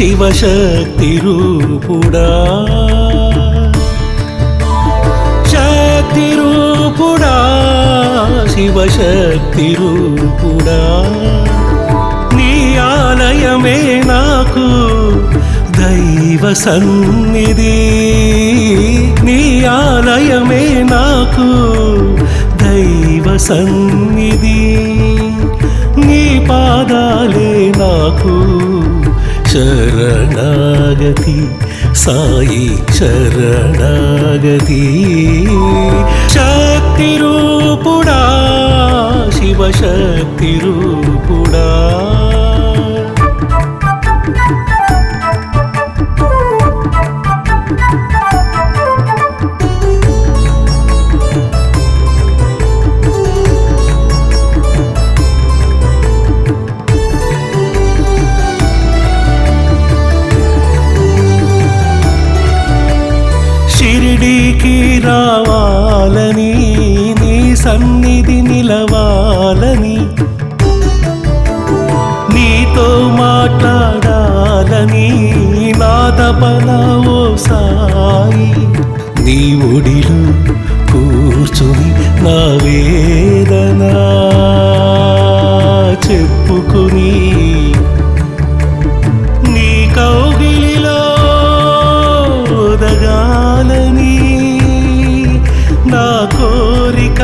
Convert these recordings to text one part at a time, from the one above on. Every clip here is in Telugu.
శివశక్తి రూపుడా శక్తి రూపుడా శివశక్తి రూపుడా నీ ఆలయమే నాకు దైవ సన్నిధి నీ ఆలయమే నాకు దైవ సన్నిధి నీ పాదాలే నాకు శరణాగతి సాయి శరణాగతి శక్తి రూపుడా శివశక్తి రూపుడా షిరిడీకి రావాలని నీ సన్నిధి నిలవాలని నీతో మాట్లాడాలని నా తపన ఓ సాయి నీ ఒడిలో కూర్చుని నా వేదన చెప్పుకుని నీ కౌగిలిలో ఒదగాలని నా కోరిక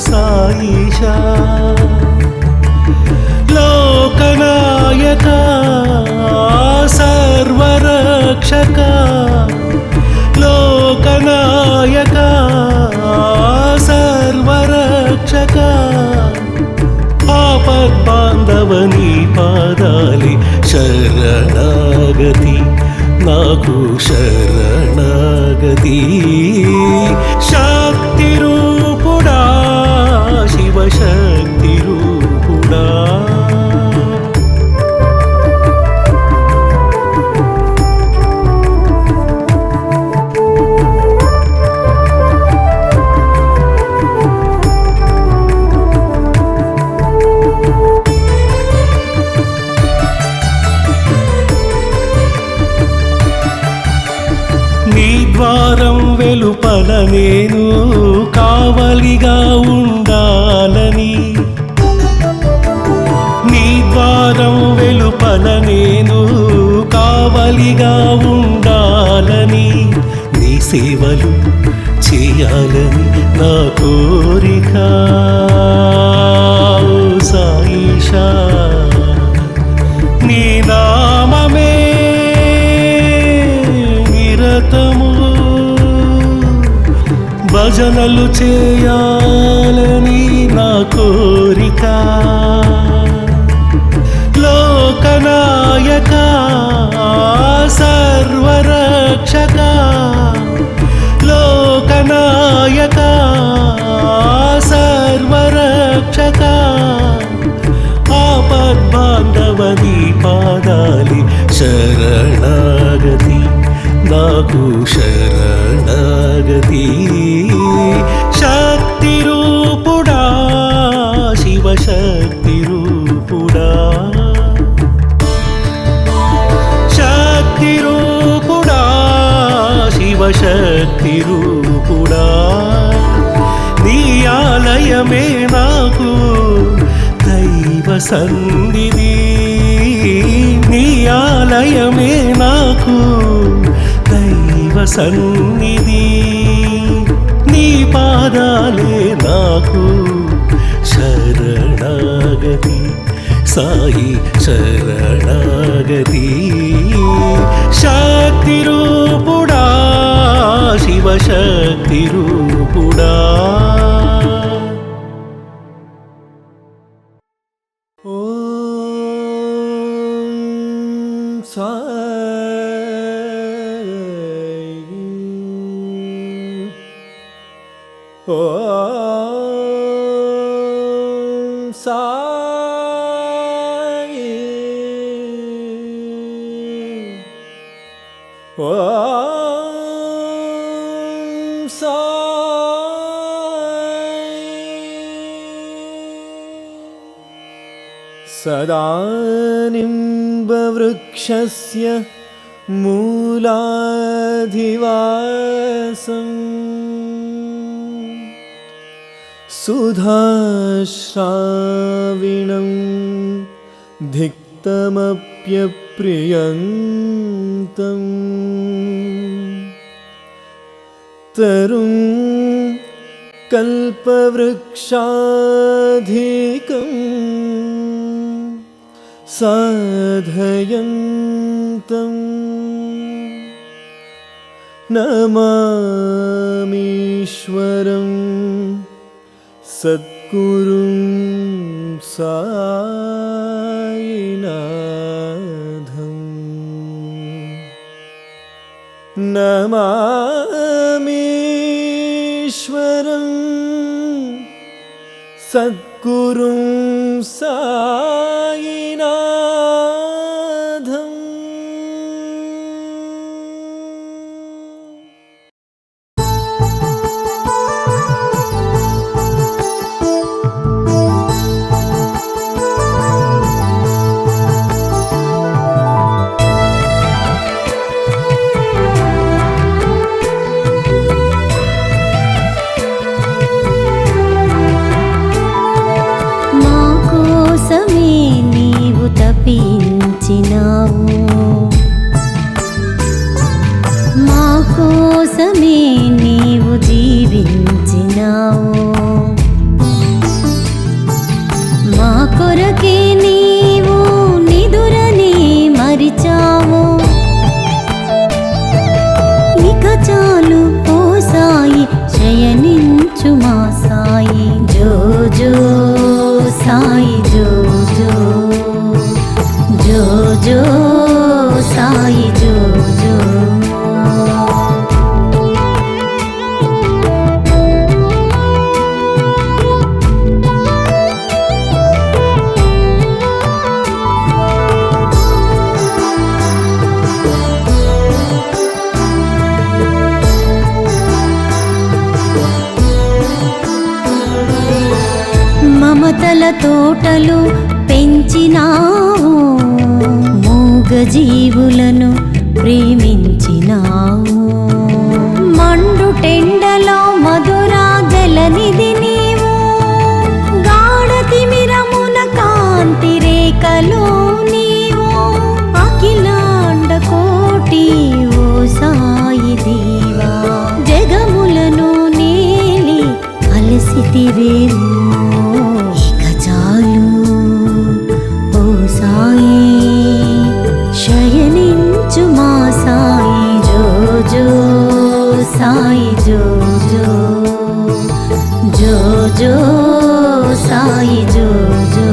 సాయిషా లోకనాయక సర్వరక్షక లోకనాయక సర్వరక్షక ఆపద్బాంధవని పాదాలి శరణాగతి నాకు శరణాగతి శక్తి రూపుడా శివశక్తి రూపుడా నీ ద్వారం వెలుపల నేను కావలిగా ఉండాలని నీ ద్వారం వెలుపల నేను కావలిగా ఉండాలని నీ సేవలు చేయాలని నా కోరిక ఓ సాయిషా నీ నామమే భజనలు చేయాలని నా కోరిక లోకనాయక సర్వరక్షక లోకనాయక సర్వరక్షక ఆపద్బాంధవని పాదాలి శరణాగతి నాకు శరణాగతి శక్తి రూపుడా శివశక్తి రూపుడా శక్తి రూపుడా శివశక్తి రూపుడా నీ ఆలయమే నాకు దైవ సన్నిధి నీ ఆలయమే నాకు దైవ సన్నిధి నీ పాదాలే నాకు శరణాగతి సాయి శరణాగతి శక్తి రూపుడా శివశక్తి రూపుడా सदा निम्बवृक्षस्य मूलाधिवासम् सुधाश्राविणं धिक्तमप्यप्रियन्तम् तरुं कल्पवृक्षाधिकम् साधयन्तम् नमामीश्वरं सद्गुरुं सायिनाथम् नमामीश्वरं सद्गुरुं सायिनाथम्। మా కోసమే నీవు జీవించినావు, మా కొరకే నీవు నిదురని మరిచావు. ఇక చాలు ఓ సాయి, శయనించు మా సాయి. జో జో సాయి, జో జో జో జో సాయి, జో జో. మమతల తోటలు పెంచినావు, మూగజీవులను ప్రేమించినావు. మండు టెండలో మధురా జలనిధి నీవు, గాఢ తిమిరమున కాంతి రేఖలో నీవు. అఖిలాండ కోటి ఓ సాయి దేవా, జగములను నేలి అలసితివేమో. ఇక చాలు ఓ సాయి, శయనించు మా సాయి. జో జో సాయి, జో జో జో జో సాయి, జో జో.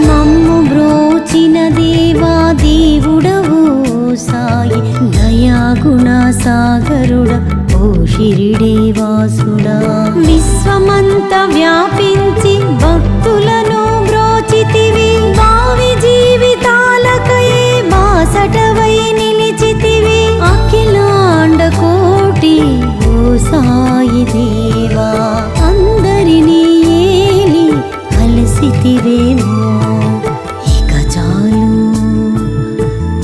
మమ్ము బ్రోచిన దేవా దేవుడవు సాయి, దయాగుణ సాగరుడ ఓ షిరిడి వాసుడా. విశ్వమంత వ్యాపించి భక్తులను బ్రోచితివి, భావి జీవితాలకయే బాసటవై నిలిచితివి. అఖిలాండ కోటి ఓ సాయి దేవా, అందరినీ ఏలి అలసితివేమో. ఇక చాలు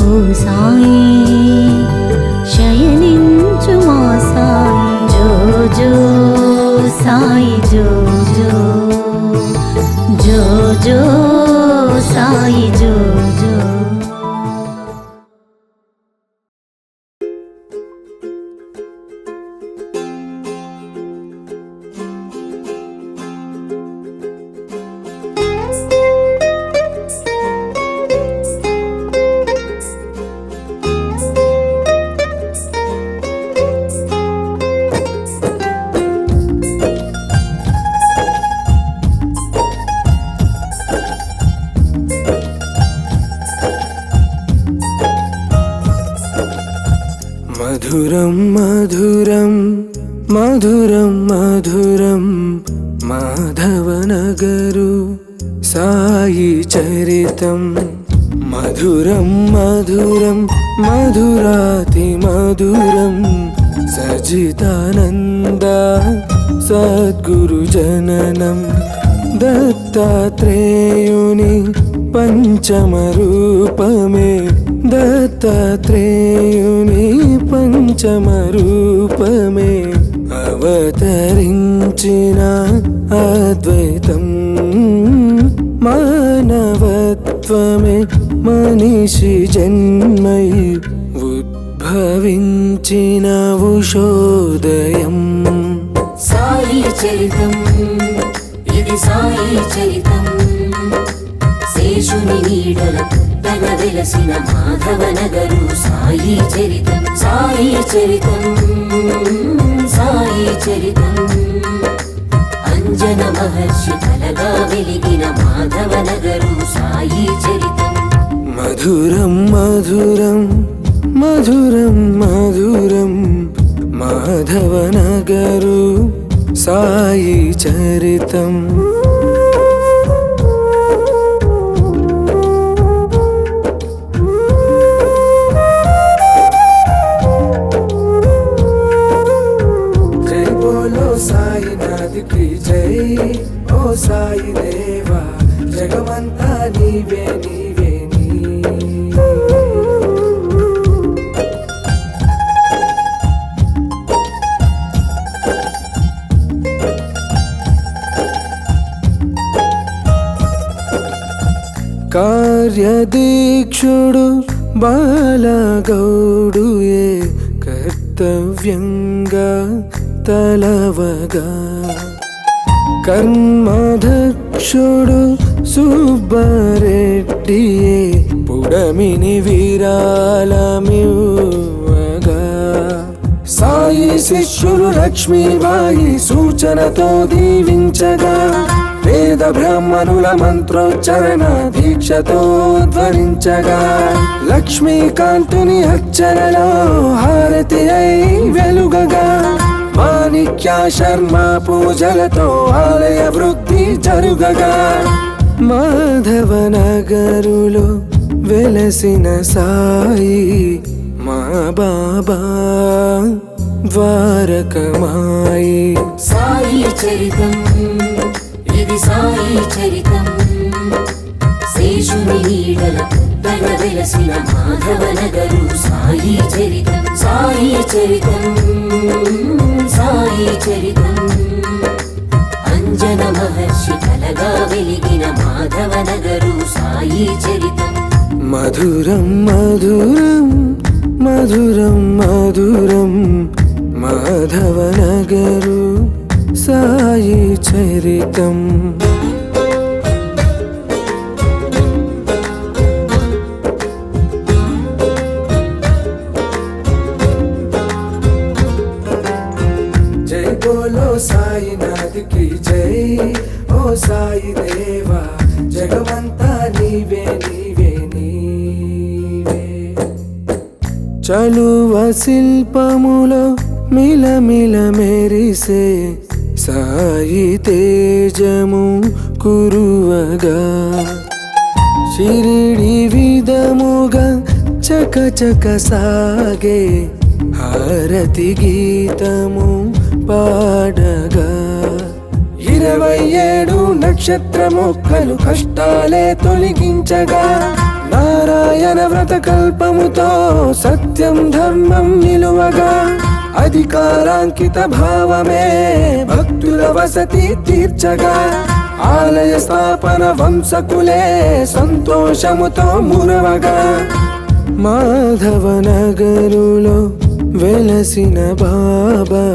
ఓ సాయి, శయనించు మా సాయి. జో జో సాయి, జో జో జో జో సాయి, జో జో. మధురం మధురం మధురం మధురం మాధవనగరు సాయి చరితం మధురం మధురం మధురాతి మధురం సజితానంద సద్గురు జననం దత్తాత్రేయుని పంచమ రూపమే దత్తాత్రేయుని పంచమ రూపమే అవతరించిన అద్వైతం మానవత్వమే మనిషి జన్మై ఉద్భవించిన ఉషోదయం సాయి చరితం ఇది సాయి చరితం శేషుని నీడల పుట్టన వెలసిన మాధవనగరు సాయి చరితం సాయి చరితం సాయి చరితం అంజన మహర్షి కలగా వెలిగిన మాధవనగరు సాయి చరితం మధురం మధురం మధురం మధురం మాధవనగరు సాయి చరితం జై బోలో సాయినాథ్ కి జై ఓ సాయి దేవా జగమంతా నీవే నీవే నీవే కార్యదీక్షుడు బాలగౌడుయే కర్తవ్యంగా తలవగా కర్మదక్షుడు సుబ్బారెడ్డియే పుడమిని విరాళమివ్వగా సాయి శిష్యులు లక్ష్మీబాయి సూచనతో దీవించగా వేద బ్రాహ్మణుల మంత్రోచ్చరణ దీక్షతో ధ్వనించగా లక్ష్మీకాంతుని అర్చనలో హారతి అయి వెలుగగా మాణిక్య శర్మ పూజలతో ఆలయ వృద్ధి జరుగగా మాధవనగరులో వెలసిన సాయి మా బాబా ద్వారకమాయి సాయి చరితం ఇది సాయి చరితం శేషుని నీడల పుట్టన వెలసిన మాధవనగరు సాయి చరితం సాయి చరితం సాయి చరితం అంజన మహర్షి కలగా వెలిగిన మాధవనగరు సాయి చరితం మధురం మధురం మధురం మధురం మాధవనగరు సాయి చరితం జై బోలో సాయినాథ్ కి జై ఓ సాయి దేవా జగమంతా నీవే నీవే నీవే చలువ శిల్పములో మిలమిల మెరిసే సాయి తేజము కురువగా షిరిడి విధముగా చక చక సాగే హారతి గీతము పాడగా 27 నక్షత్రముక్కలు కష్టాలే తొలగించగా నారాయణ వ్రత కల్పముతో సత్యం ధర్మం నిలువగా అధికారాంకిత భావమే భక్తుల వసతి తీర్చగా ఆలయ స్థాపన వంశకులే సంతోషముతో మురవగా మాధవనగరులో వెలసిన బాబా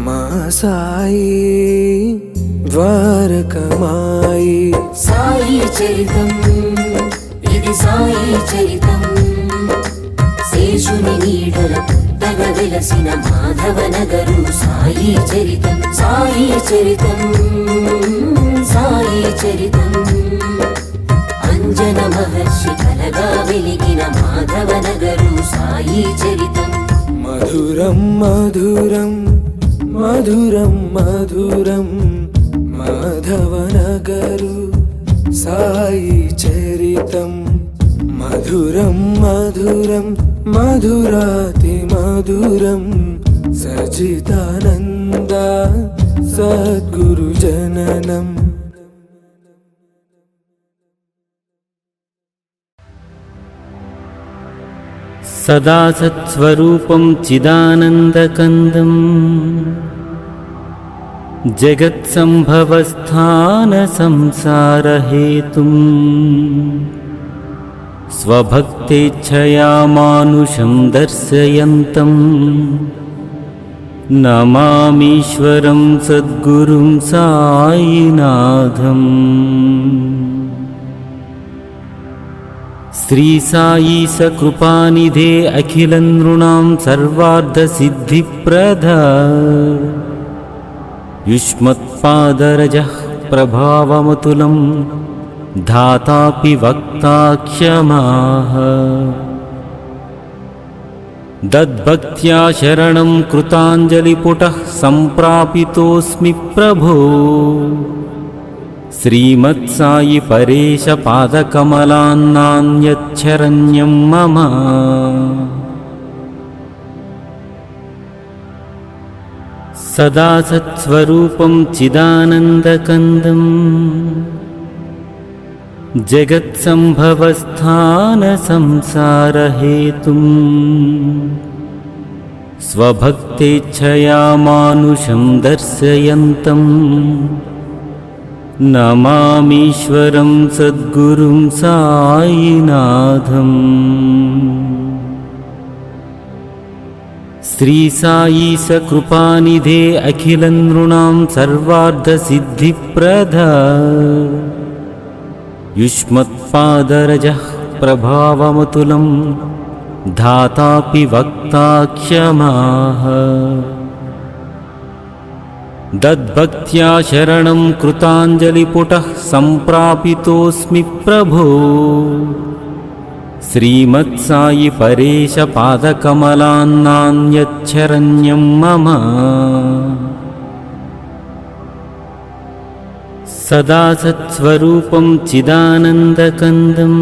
మా సాయి ద్వారకమాయి సాయి చరితం ఇది సాయి చరితం శేషుని నీడల పుట్టన వెలసిన మాధవనగరు సాయి చరితం సాయి చరితం సాయి చరితం అంజన మహర్షి కలగా వెలిగిన మాధవనగరు సాయి చరితం మధురం మధురం మధురం మధురం మాధవనగరు సాయి చరితం మధురం మధురం మధురాతి మధురం సచిదానంద సద్గురు జననం. సదా సత్స్వరూపం చిదానందకందం జగత్సంభవస్థాన సంసారహేతుం స్వభక్తేచ్ఛయా మానుషం దర్శయంతం నమామీశ్వరం సద్గురుం సాయినాథం. శ్రీ సాయి సకృపానిధే అఖిలం నృణాం సర్వార్థ సిద్ధిప్రద యుష్మత్పాదరజః ప్రభావమతులం ధాతాపి వక్తా క్షమాః. దద్భక్త్యా శరణం కృతాంజలిపుటః సంప్రాపితోస్మి ప్రభో శ్రీమత్సాయి పరేశ పాదకమలాన్నాన్యచ్చరణ్యం మమ. సదా సత్స్వరూపం చిదానందకందం జగత్సంభవస్థాన సంసారహేతుం స్వభక్తేచ్ఛయా మానుషం దర్శయంతం నమామీశ్వరం సద్గురుం సాయినాథం. శ్రీ సాయి సకృపానిధే అఖిలం నృణాం సర్వార్థ సిద్ధిప్రద యుష్మత్పాదరజః ప్రభావమతులం ధాతాపి వక్తా క్షమాః. దద్భక్త్యా శరణం కృతాంజలిపుటః సంప్రాపితోస్మి ప్రభో శ్రీమత్సాయి పరేశ పాదకమలాన్నాన్యచ్చరణ్యం మమ. సదా సత్స్వరూపం చిదానందకందం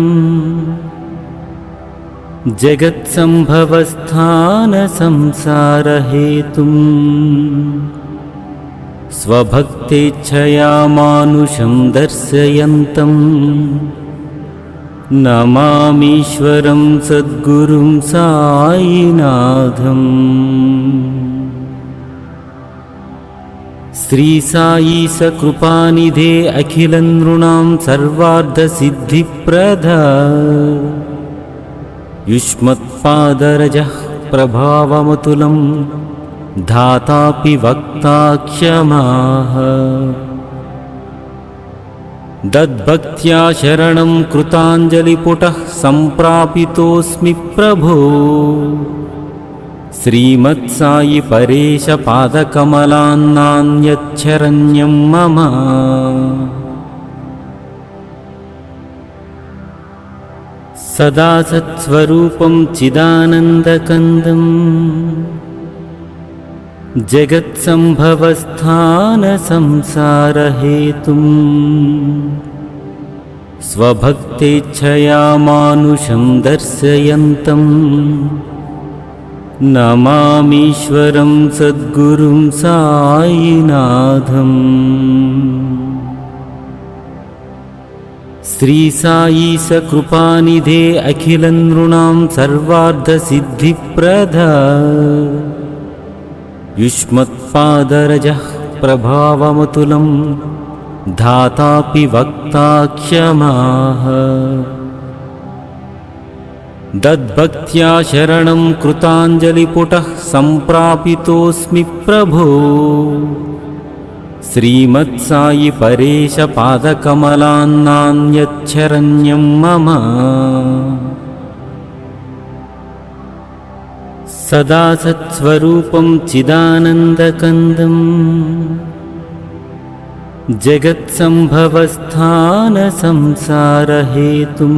జగత్సంభవస్థాన సంసారహేతుం స్వభక్తేచ్ఛయా మానుషం దర్శయంతం నమామీశ్వరం సద్గురుం సాయినాథం. శ్రీ సాయి సకృపానిధే అఖిలం నృణాం సర్వార్థ సిద్ధిప్రద యుష్మత్పాదరజః ప్రభావమతులం ధాతాపి వక్తా క్షమాః. దద్భక్త్యా శరణం కృతాంజలిపుటః సంప్రాపితోస్మి ప్రభో శ్రీమత్సాయి పరేశ పాదకమలాన్నాన్యచ్చరణ్యం మమ. సదా సత్స్వరూపం చిదానందకందం జగత్సంభవస్థాన సంసారహేతుం స్వభక్తేచ్ఛయా మానుషం దర్శయంతం నమామీశ్వరం సద్గురుం సాయినాథం. శ్రీ సాయి సకృపానిధే అఖిలం నృణాం సర్వార్థ సిద్ధిప్రద యుష్మత్పాదరజః ప్రభావమతులం ధాతాపి వక్తా క్షమాః. దద్భక్త్యా శరణం కృతాంజలిపుటః సంప్రాపితోస్మి ప్రభో శ్రీమత్సాయి పరేశ పాదకమలాన్నాన్యచ్చరణ్యం మమ. సదా సత్స్వరూపం చిదానందకందం జగత్సంభవస్థాన సంసారహేతుం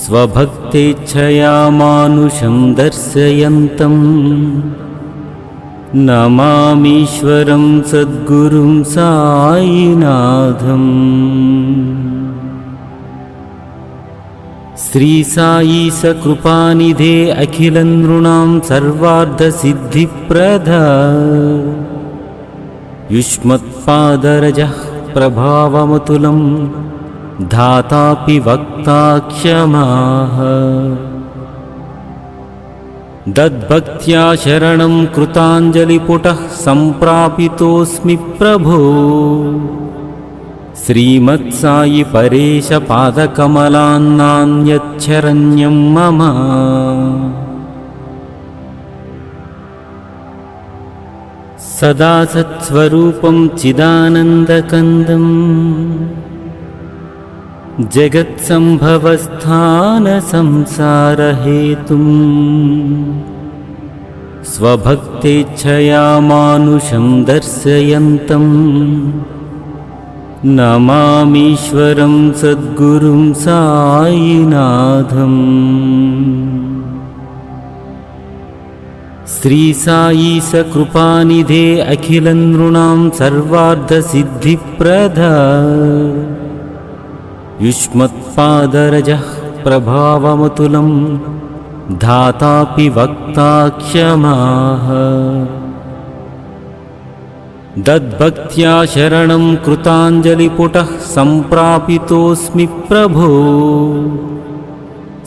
స్వభక్తేచ్ఛయా మానుషం దర్శయంతం నమామీశ్వరం సద్గురుం సాయినాథం. శ్రీ సాయి సకృపానిధే అఖిల నృణాం సర్వార్థ సిద్ధిప్రద యుష్మత్పాదరజః ప్రభావమతులం ధాతాపి వక్తా క్షమాః. దద్భక్త్యా శరణం కృతాంజలిపుటః సంప్రాపితోస్మి ప్రభో. శ్రీమత్సాయి పరేశ పాదకమలాన్నాన్యచ్చరణ్యం మమ. సదా సత్స్వరూపం చిదానందకందం జగత్సంభవస్థాన సంసారహేతుం స్వభక్తేచ్ఛయా మానుషం దర్శయంతం నమామీశ్వరం సద్గురుం సాయినాథం. శ్రీ సాయి సకృపానిధే అఖిల నృణాం సర్వార్థ సిద్ధిప్రద యుష్మత్పాదరజః ప్రభావమతులం ధాతాపి వక్తా క్షమాః. దద్భక్త్యా శరణం కృతాంజలిపుటః సంప్రాపితోస్మి ప్రభో.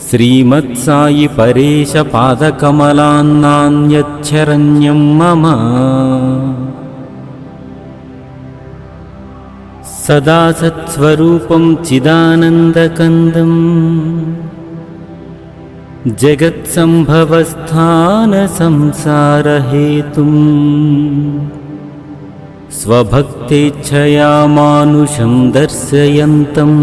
శ్రీమత్సాయి పరేశ పాదకమలాన్నాన్యచ్చరణ్యం మమ. సదా సత్స్వరూపం చిదానందకందం జగత్సంభవస్థాన సంసారహేతుం స్వభక్తేచ్ఛయా మానుషం దర్శయంతం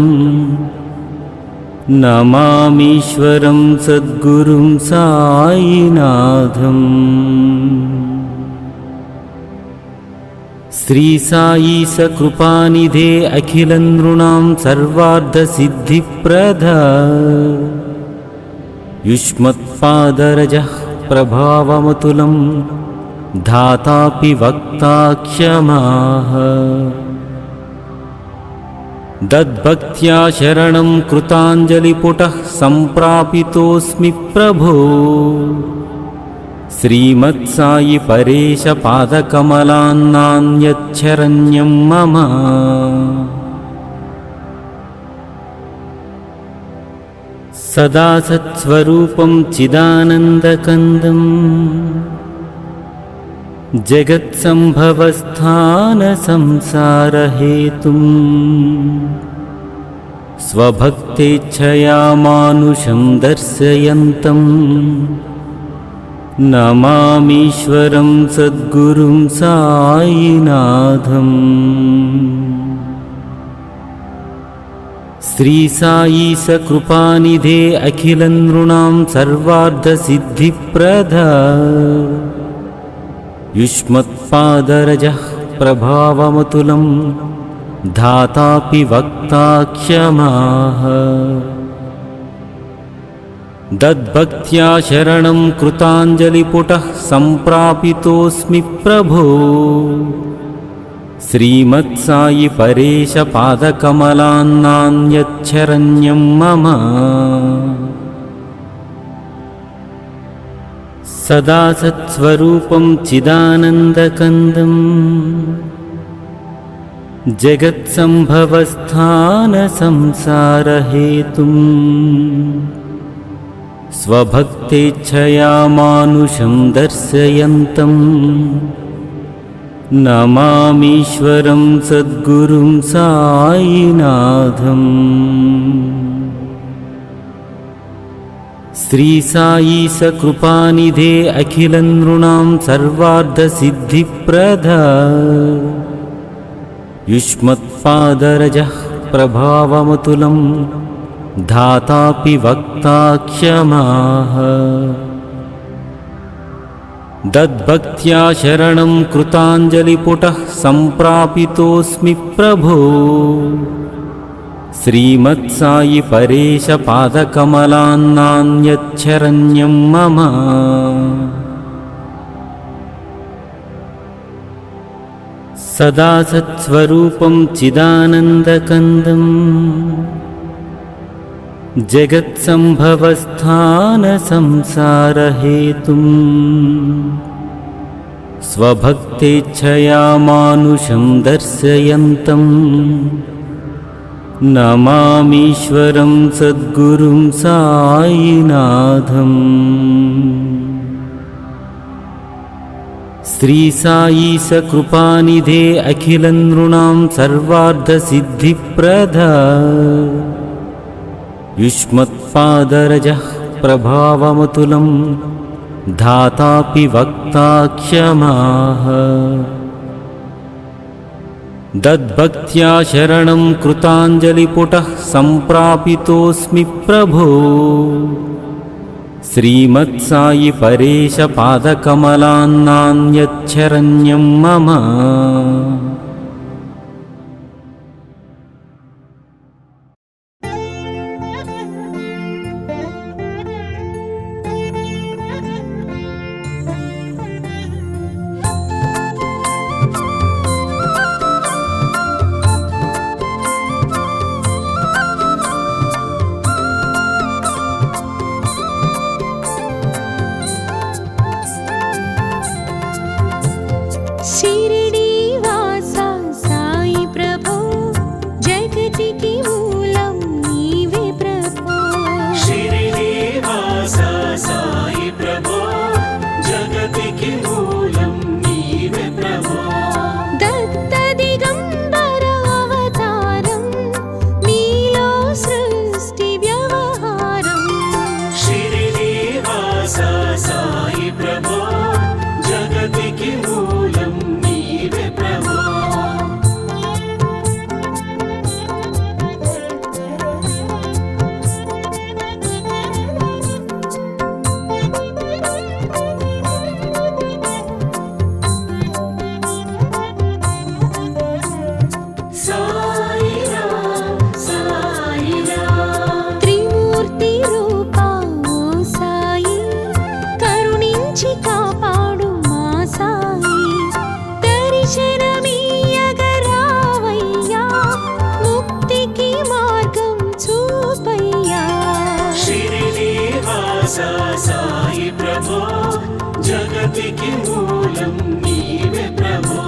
నమామీశ్వరం సద్గురుం సాయినాథం. శ్రీ సాయి సకృపానిధే అఖిల నృణాం సర్వార్థ సిద్ధిప్రద యుష్మత్పాదరజః ప్రభావమతులం ధాతాపి వక్తా క్షమాః. దద్భక్త్యా శరణం కృతాంజలిపుటః సంప్రాపితోస్మి ప్రభో. శ్రీమత్సాయి పరేశ పాదకమలాన్నాన్యచ్చరణ్యం మమ. సదా సత్స్వరూపం చిదానందకందం జగత్సంభవస్థాన సంసారహేతుం స్వభక్తేచ్ఛయా మానుషం దర్శయంతం నమామీశ్వరం సద్గురుం సాయినాథం. శ్రీ సాయి సకృపానిధే అఖిల నృణాం సర్వార్థ సిద్ధిప్రద యుష్మత్పాదరజః ప్రభావమతులం ధాతాపి వక్తా క్షమాః. దద్భక్త్యా శరణం కృతాంజలిపుటః సంప్రాపితోస్మి ప్రభో. శ్రీమత్సాయి పరేశ పాదకమలాన్నాన్యచ్చరణ్యం మమ. సదా సత్స్వరూపం చిదానందకందం జగత్సంభవస్థాన సంసారహేతుం స్వభక్తేచ్ఛయా మానుషం దర్శయంతం నమామీశ్వరం సద్గురుం సాయినాథం. శ్రీ సాయి సకృపానిధే అఖిల నృణాం సర్వార్థ సిద్ధిప్రద యుష్మత్పాదరజః ప్రభావమతులం ధాతాపి వక్తా క్షమాః. దద్భక్త్యా శరణం కృతాంజలిపుటః సంప్రాపితోస్మి ప్రభో. శ్రీమత్సాయి పరేశ పాదకమలాన్నాన్యచ్చరణ్యం మమ. సదా సత్స్వరూపం చిదానందకందం జగత్సంభవస్థాన సంసారహేతుం స్వభక్తేచ్ఛయా మానుషం దర్శయంతం నమామీశ్వరం సద్గురుం సాయినాథం. శ్రీ సాయీశ కృపానిధే అఖిలం నృణాం సర్వార్థ సిద్ధిప్రద యుష్మత్పాదరజః ప్రభావమతులం ధాతాపి వక్తా క్షమాః. దద్భక్త్యా శరణం కృతాంజలిపుటః సంప్రాపితోస్మి ప్రభో. శ్రీమత్సాయి పరేశ పాదకమలాన్నాన్యచ్చరణ్యం మమ. शिरडी वासा साई प्रभो जगतिकी मूलं नीवे प्रभो. शिरिडी वासा साई प्रभो जगतिకి మూలం నీవే ప్రభో. दत्त दिगंबर अवतारं नीलो सृष्टि व्यवहारं. शिरिडी वासा साई प्रभो जगतिకి మూలం నీవే ప్రభో. त्रिमूर्ति रूपा ओ साई करुणिंచి కాపాడు మా సాయి. దర్శనమీయగరావయ్యా ముక్తికి మార్గం చూపయ్యా. शिरिडी वासा साई प्रभो जगतिకి మూలం నీవే ప్రభో.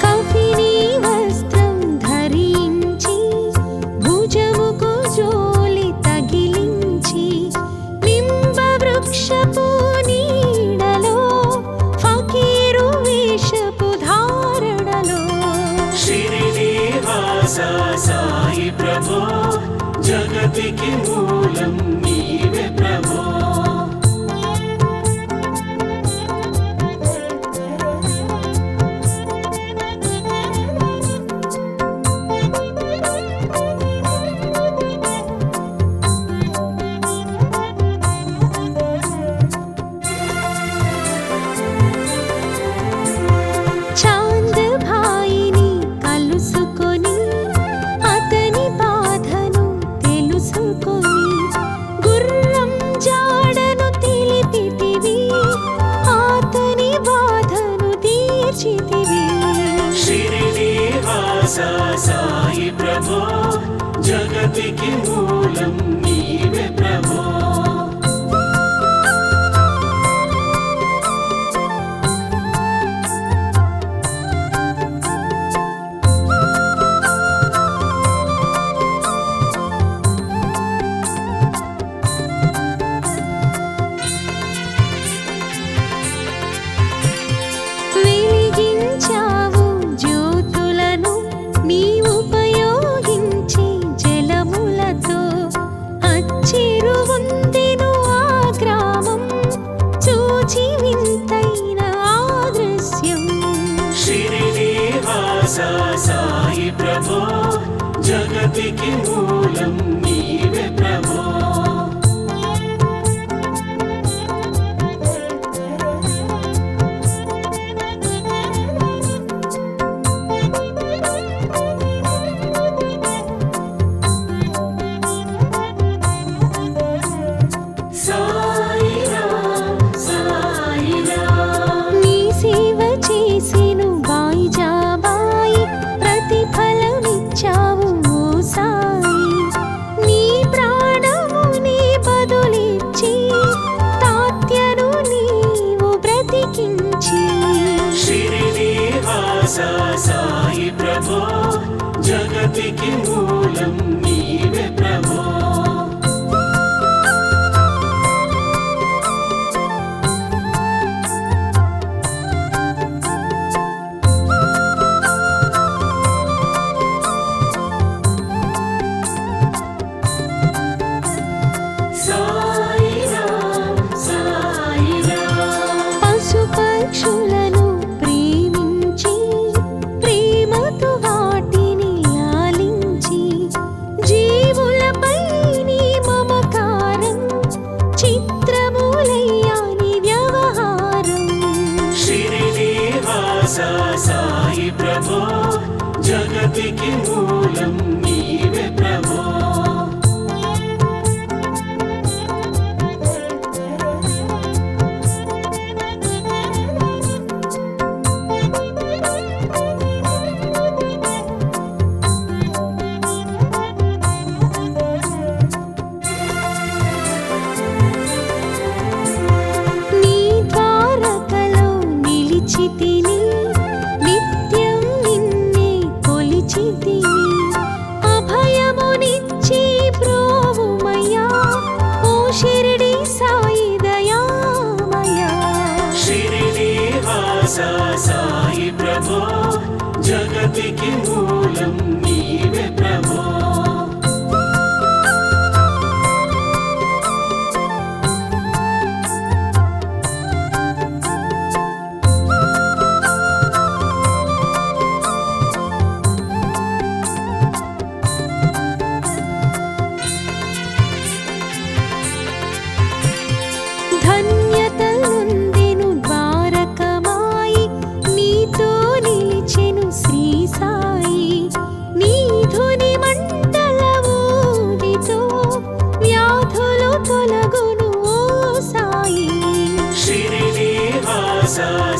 కఫినీ వస్త్రం ధరించి భుజముకు జోలి తగిలించి నింబ వృక్షపు నీడలో ఫకీరు వేషపు ధారణలో. शिरिडी वासा साई प्रभो जगतिకి మూలం నీవే ప్రభో. చాంద్ భాయిని కలుసుకొని అతని బాధను తెలుసుకొని గుర్రం జాడను తెలిపితివి అతని బాధను తీర్చితివి. शिरिडी वासा साई प्रभो जगतिకి మూలం నీవే ప్రభో. వెలిగించావు జ్యోతులను నీ ఉపయోగించి జలములతో. అచ్చిరు ఉందెను ఆ గ్రామం చూచి వింతైన ఆ దృశ్యం. शिरिडी वासा साई प्रभो जगतिకి మూలం నీవే ప్రభో. జగతికి మూలం నీవే ప్రభో. సాయిరాం సాయిరాం. పశుపక్షులను ప్రేమించి ప్రేమతో వాటిని లాలించి జీవులపై నీ మమకారం చిత్రమూలయ్యా నీ వ్యవహారం. షిరిడీ వాస సాయి ప్రభో జగతికి మూలం నీవే ప్రభో. నీ ద్వారకలో నిలిచితిని నిత్యం నిన్నే కొలిచితిని అభయమునిచ్చి ప్రోవుమయ్యా ఓ షిరిడి సాయి దయామయా. షిరిడీ వాస సాయి ప్రభో జగతికి మూలం నీవే ప్రభో. ధన్యతలుందెను ద్వారకమాయి నీతో నిలిచెను శ్రీ సాయి. నీ ధుని మంటల ఊదితో వ్యాధులు తొలగును ఓ సాయి. షిరిడీ వాస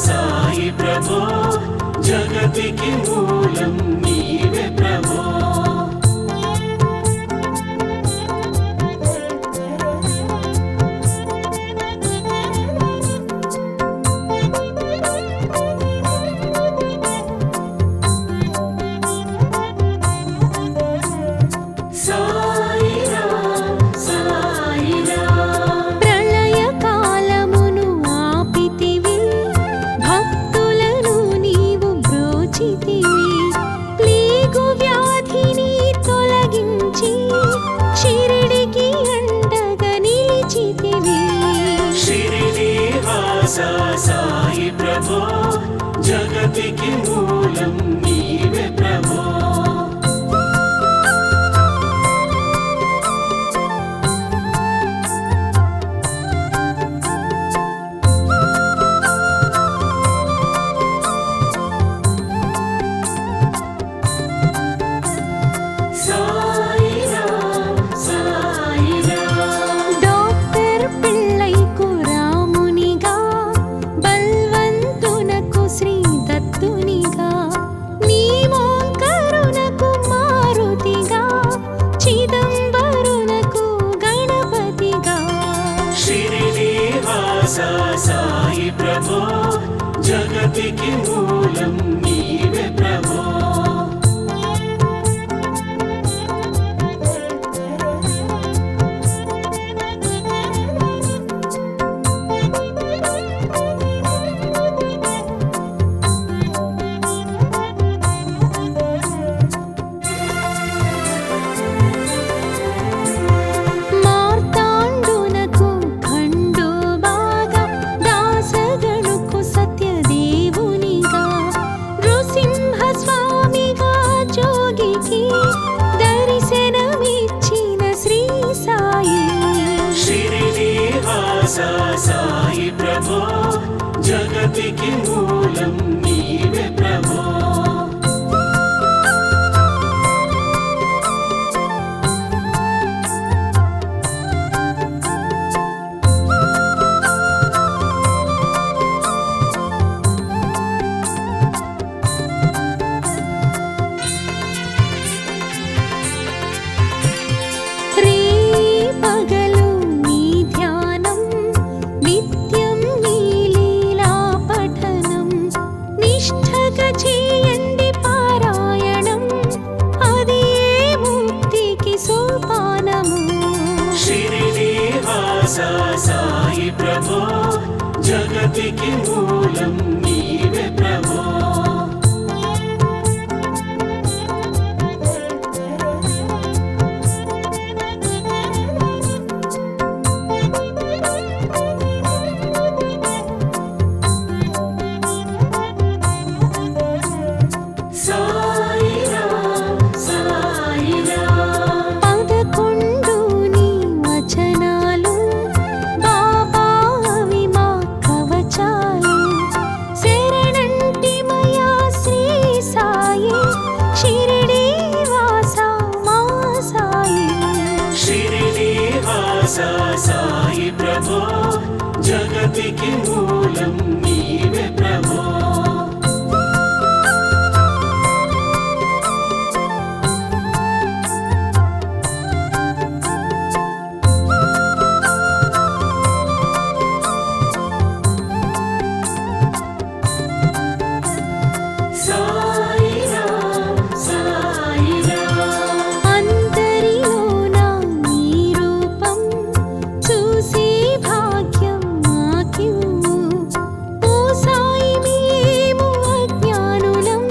సాయి ప్రభో జగతికి మూలం నీవే ప్రభో. సాయిరాం సాయిరాం. ప్రళయ కాలమును ఆపితివి భక్తులను నీవు బ్రోచితివి జగతికి మూలం నీవే ప్రభో సాయిరాం సాయిరాం 11 నీ వచనాలు బాబా అవి మా కవచాలు శరణంటిమయా శ్రీ సాయి షిరిడి వాసా మా సాయి షిరిడి వాసా సాయి ప్రభో జగతికి మూలం నీవే ప్రభో సాయిరాం సాయిరాం అందరిలోన నీ రూపం చూసి భాగ్యం మాకివ్వు ఓ సాయి మేము అజ్ఞానులం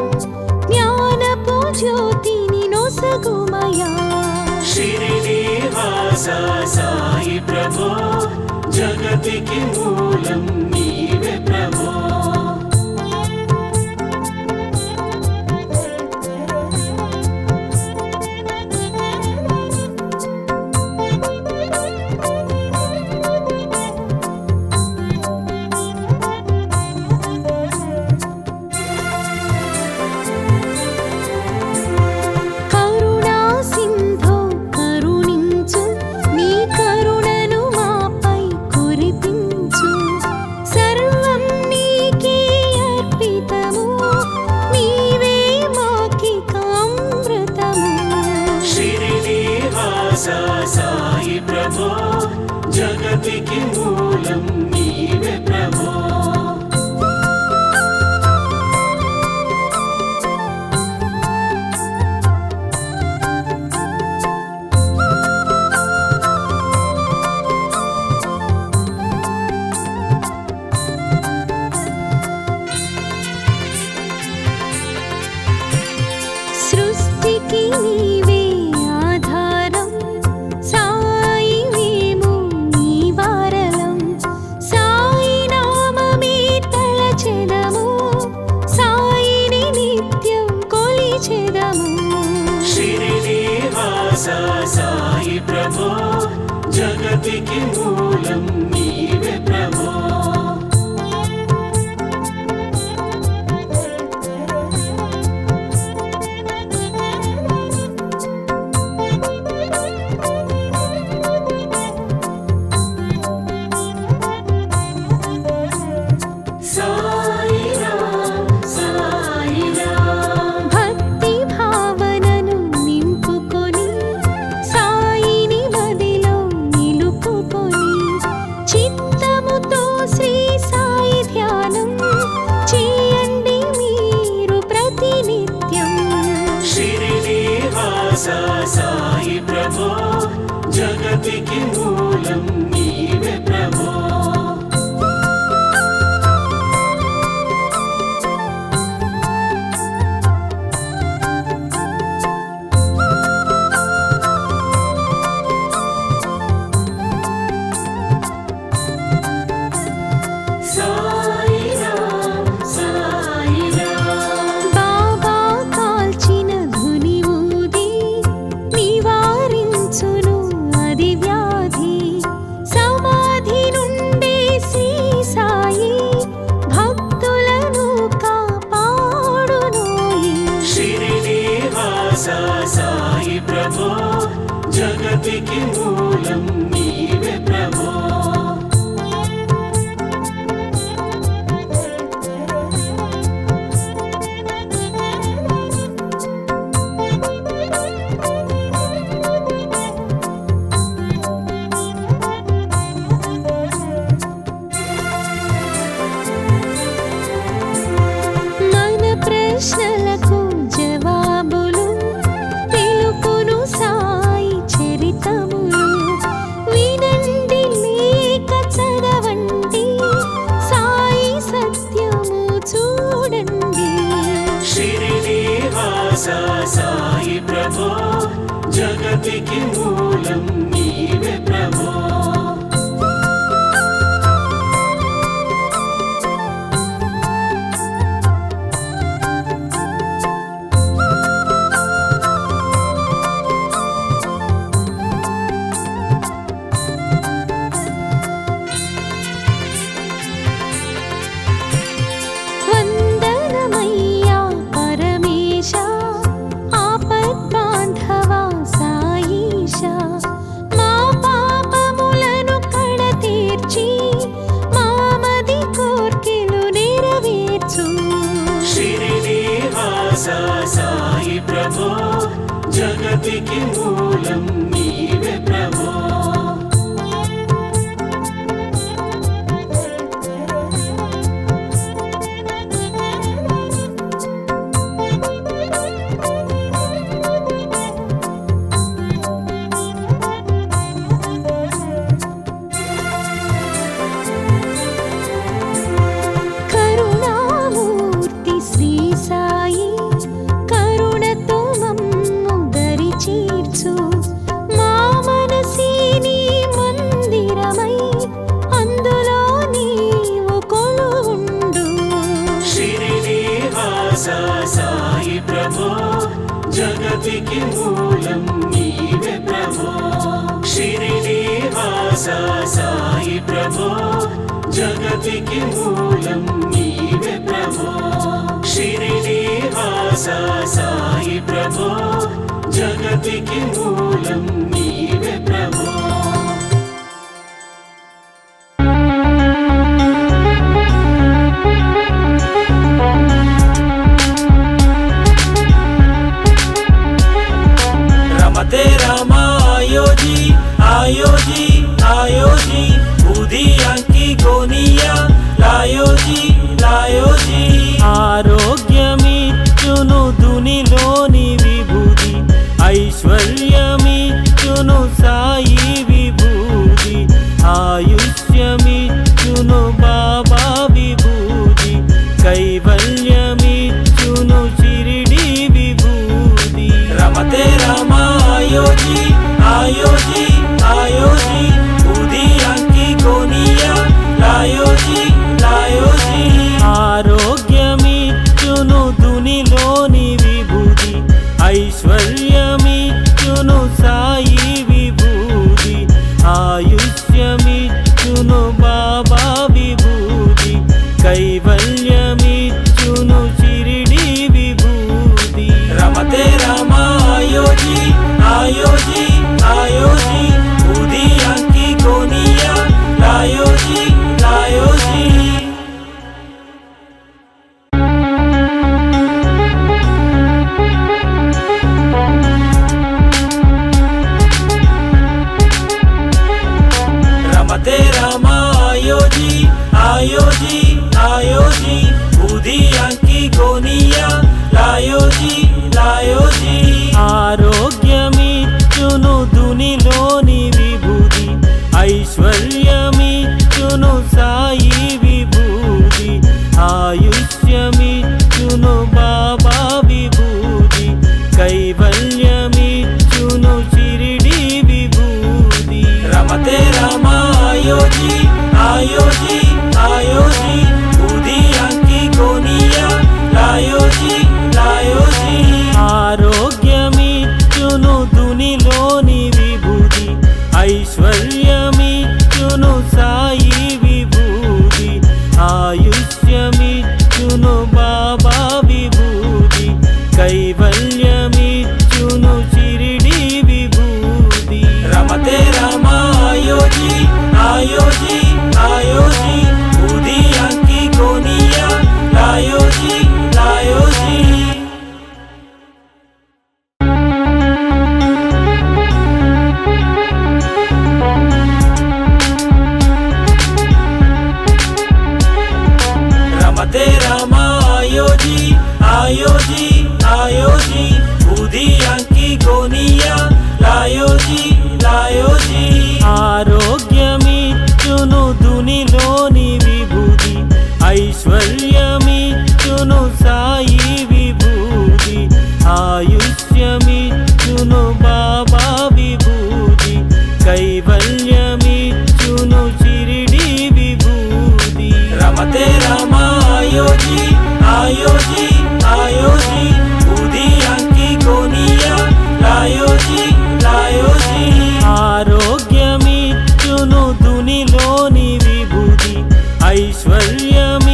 జ్ఞానపు జ్యోతిని నొసగుమయా షిరిడి వాసా సాయి ప్రభో జగతికి మూలం నీవే ప్రభో కరుణా సింధో కరుణించు నీ కరుణను మాపై కురిపించు సర్వం నీకే అర్పితము నీవే మాకిక అమృతము షిరిడి వాసా సాయి ప్రభో జగతికి మూలం నీవే ప్రభో సృష్టికి నీవే ఆధారం సాయి మేము నీ వారలం సాయి నామమే తలచెదము సాయిని నిత్యం కొలిచెదము షిరిడి వాసా సాయి ప్రభో జగతికి మూలం నీవే ప్రభో సాయిరాం సాయిరాం భక్తి భావనను నింపుకొని సాయిని మదిలో నిలుపుకొని చిత్తముతో శ్రీ సాయి ధ్యానం చేయండి మీరు ప్రతినిత్యం షిరిడి వాసా సాయి ప్రభో జగతికి మూలం నీవే ప్రభో సాయిరాం సాయిరాం బాబా కాల్చిన ధుని ఊది నివారించును అది వ్యాధి సమాధి నుండే శ్రీ సాయి భక్తులను కాపాడునోయి షిరిడి వాసా సాయి ప్రభో జగతికి మూలం నీవే ప్రభో మన ప్రశ్నలకు జవాబులు తెలుపును సాయి చరితములు సాయి ప్రభో జగతికి మూలం నీవే ప్రభో వందనమయ్యా పరమేశ ఆపద్బాంధవా సాయీశ మా పాపములను కడతీర్చి మామది కోర్కెలు నెరవేర్చు షిరిడి వాస సాయి ప్రభో జగతికి మూలం నీవే ప్రభో కరుణామూర్తి శ్రీ సాయి కరుణతో మమ్ము దరి చేర్చు మా మనసే నీ మందిరమై అందులో నీవు కొలువుండు షిరిడి వాస సాయి ప్రభో జగతికి మూలం నీవే ప్రభో షిరిడి వాస సాయి ప్రభో జగతికి మూలం నీవే ప్రభో షిరిడి వాస సాయి ప్రభో జగతికి మూలం నీవే ప్రభో रमते राम आयो जी आयो जी आयो जी बूदी अंकी गोनिया लायो जी आरोग्यमिच्చును దునిలోని విభూది ఐశ్వర్యమిచ్చును సాయి విభూది ఆయుష్యమిచ్చును బాబా విభూది కైవల్యమిచ్చును షిరిడి విభూది రమతే రామ आयो जी आयो जी आयो जी बूदी अंकी गोनिया लायो जी ఆరోగ్యమిచ్చును దునిలోని విభూది ఐశ్వర్యమిచ్చును సాయి విభూది ఆయుష్యమిచ్చును బాబా విభూది కైవల్యమిచ్చును షిరిడి విభూది రమతే రామ आयो जी आयो जी आयो जी बूदी अंकी गोनिया लायो जी रमते राम आयो जी आयो जी आयो जी बूदी अंकी गोनिया लायो जी ఆరోగ్యమిచ్చును దునిలోని విభూది ఐశ్వర్యమిచ్చును సాయి విభూది ఆయుష్యమిచ్చును బాబా విభూది కైవల్యమిచ్చును షిరిడి విభూది రమతే రామ आयो जी आयो जी आयो जी बूदी अंकी गोनिया लायो जी ఆరోగ్యమిచ్చును దునిలోని విభూది ఐశ్వర్యమిచ్చును సాయి విభూది ఆయుష్యమిచ్చును బాబా విభూది కైవల్యమిచ్చును షిరిడి విభూది రమతే రామ आयो जी आयो जी आयो जी बूदी अंकी गोनिया लायो जी रमते राम आयो जी आयो जी आयो जी बूदी अंकी गोनिया लायो जी ఆరోగ్యమిచ్చును దునిలోని విభూది ఐశ్వర్యమిచ్చును సాయి విభూది ఆయుష్యమిచ్చును బాబా విభూతి కైవల్యమిచ్చును షిరిడి విభూతి రమతే రామ ఆయోజీ ఆయోజీ ఆయోజీ ఉదయాంకి గోనియా లాయోజీ లాయోజీ ఆరోగ్యమిచ్చును దునిలోని విభూతి ఐశ్వర్యమిచ్చును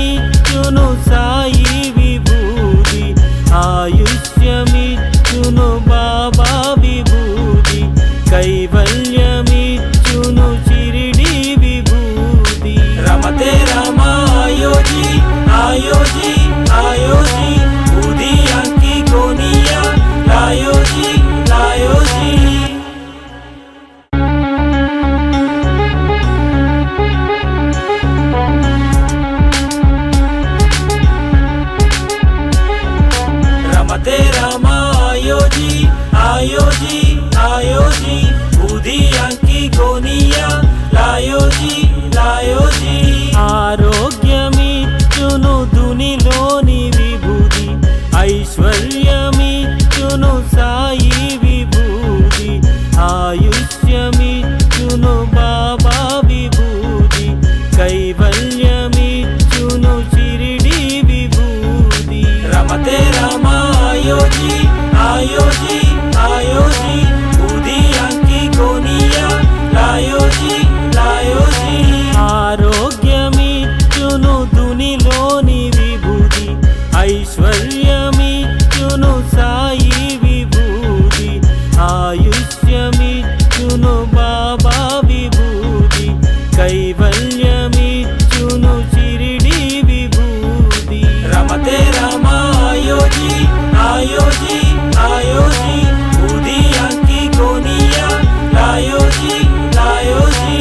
సాయి విభూతి ఆయుష్యమిచ్చును బాబా విభూతి కైవల్యమిచ్చును షిరిడి విభూతి రమతే రామ ఆయోజీ ఆయోజీ ఆయోజీ ఉదయాంకి గోనియా లాయోజీ లాయోజీ రమతే రామ ఆయోజీ ఆయోజీ ఆయోజీ ఉదయాంకి గోనియా లాయోజీ లాయోజీ ఆరోగ్యమిచ్చును దునిలోని విభూతి ఐశ్వర్యమిచ్చును సాయి విభూతి ఆయుష్యమిచ్చును బాబా విభూతి కైవల్యమిచ్చును షిరిడి విభూతి రమతే రామ ఆయోజీ ఆయోజీ ఆయోజీ ఉదయాంకి గోనియా లాయోజీ లాయోజీ ఆరోగ్యమిచ్చును దునిలోని విభూతి ఐశ్వర్యమిచ్చును సాయి విభూతి ఆయుష్యమిచ్చును బాబా విభూతి కైవల్యమిచ్చును షిరిడి విభూతి రమతే రామ ఆయోజీ ఆయోజీ ఆయోజీ ఉదయాంకి గోనియా లాయోజీ లాయోజీ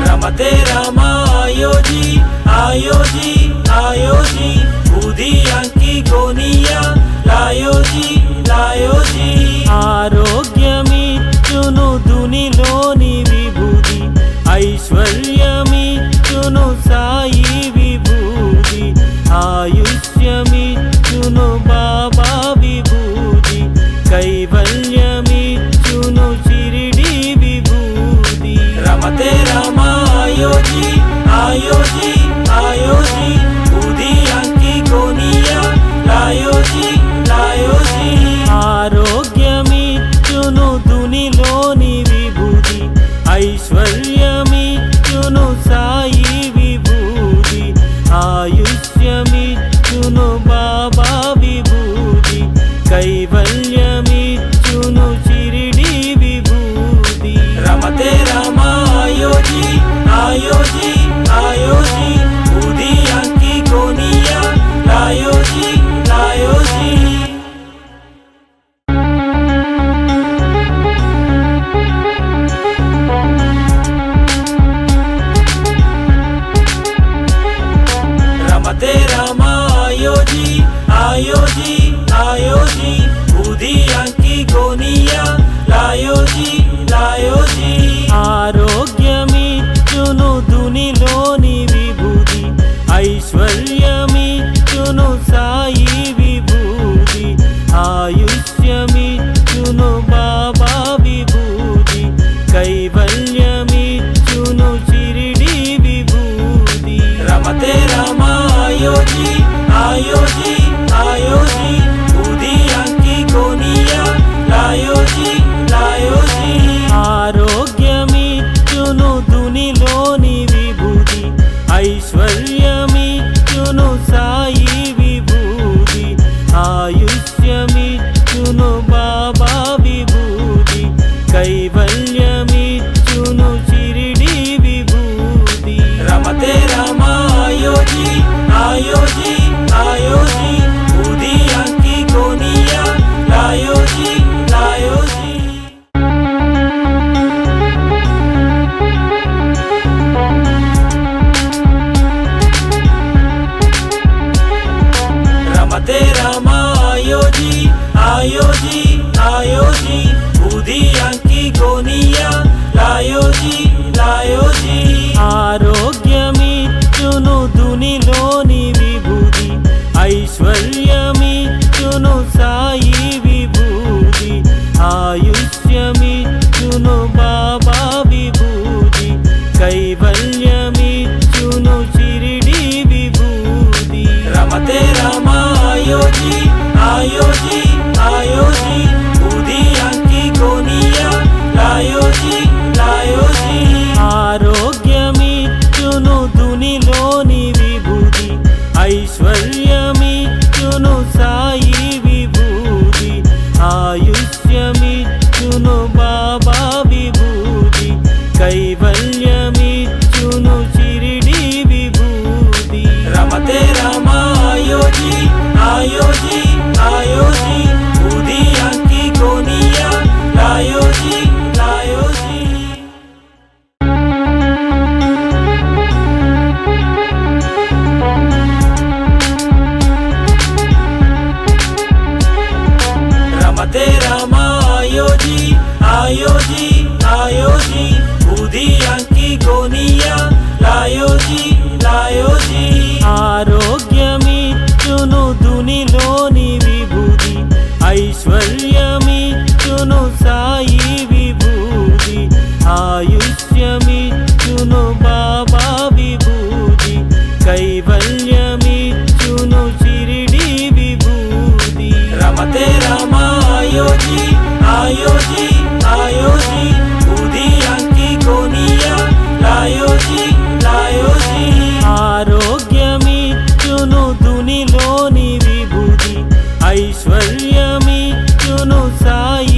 రమతే రామ ఆయోజీ ఆయోజీ ఆయోజీ ఉదయాంకి గోనియా లాయోజీ లాయోజీ ఆరోగ్యమిచ్చును దునిలోని విభూతి ఐశ్వర్యమిచ్చును సాయి విభూతి ఆయుష్యమిచ్చును బాబా విభూతి కైవల్యమిచ్చును షిరిడి విభూతి రమతే రామ ఆయోజీ ఆయోజీ ఆయోజీ ఉదయాంకి గోనియా లాయోజీ లాయోజీ ఆరోగ్యమిచ్చును దునిలోని విభూతి ఐశ్వర్యమిచ్చును సాయి విభూతి ఆయుష్యమిచ్చును బాబా విభూతి కైవల్యమిచ్చును షిరిడి విభూతి రమతే రామ ఆయోజీ ఆయోజీ ఆయోజీ ఉదయాంకి గోనియా లాయోజీ లాయోజీ రమతే రామ ఆయోజీ ఆయోజీ ఆయోజీ ఉదయాంకి గోనియా లాయోజీ లాయోజీ ఆరోగ్యమిచ్చును దునిలోని విభూతి ఐశ్వర్యమిచ్చును సాయి విభూతి ఆయుష్యమిచ్చును బాబా విభూతి కైవల్యమిచ్చును షిరిడి విభూతి రమతే రామ ఆయోజీ ఆయోజీ ఆయోజీ ఉదయాంకి గోనియా లాయోజీ లాయోజీ ఆరోగ్యమిచ్చును దునిలోని విభూతి ఐశ్వర్యమిచ్చును సాయి విభూతి ఆయుష్యమిచ్చును బాబా విభూతి కైవల్యమిచ్చును షిరిడి విభూతి రమతే రామ ఆయోజీ ఆయోజీ ఆయోజీ ఉదయాంకి గోనియా లాయోజీ లాయోజీ యాంకి గోనియా లాయోజీ లాయోజీ ఆరోగ్యమిచ్చును దునిలోని విభూతి ఐశ్వర్యమిచ్చును సాయి విభూతి ఆయుష్యమిచ్చును బాబా విభూతి కైవల్యమిచ్చును షిరిడి విభూతి రమతే రామ ఆయోజీ ఆయోజీ ఆయోజీ బూది యాంకి గోనియా లాయోజీ లాయోజీ ఆరోగ్యమిచ్చును దునిలోని విభూతి ఐశ్వర్యమిచ్చును సాయి